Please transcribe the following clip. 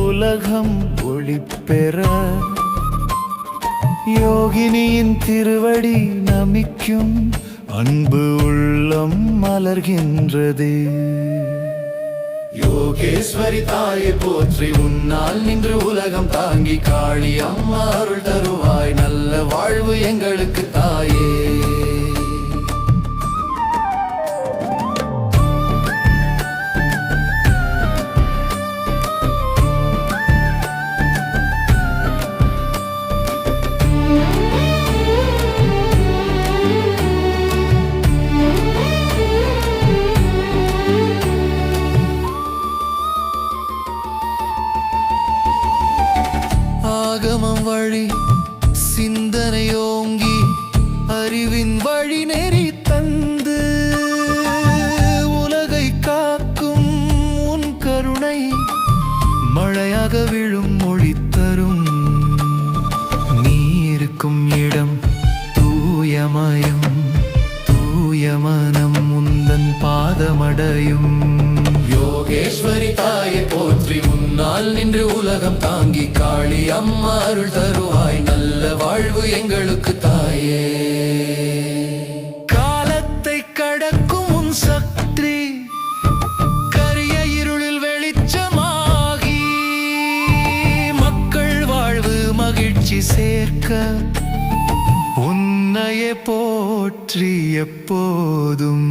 உலகம் ஒளிபெற யோகினியின் திருவடி நமிக்கும் அன்பு உள்ளம் மலர்கின்றது. யோகேஸ்வரி தாயை போற்றி உன்னால் நின்று உலகம் தாங்கி காளி அம்மா அருள் தருவாய் நல்ல வாழ்வு எங்களுக்கு தாயே. ஆகமம் வழி சிந்தனையோங்கி அறிவின் வழி நெறி தந்து உலகை காக்கும் உன் கருணை மழையாக விழும் மொழி தரும். நீ இருக்கும் இடம் தூயமயம் தூயமனம் முந்தன் பாதமடையும். யோகேஸ்வரி தாயை போற்றி உன்னால் நின்று உலகம் தாங்கி காளி அம்மா அருள் தருவாய் நல்ல வாழ்வு எங்களுக்கு தாயே. காலத்தை கடக்கும் உன் சக்தி கரிய இருளில் வெளிச்சமாகி மக்கள் வாழ்வு மகிழ்ச்சி சேர்க்க உன்னையே போற்றி எப்போதும்.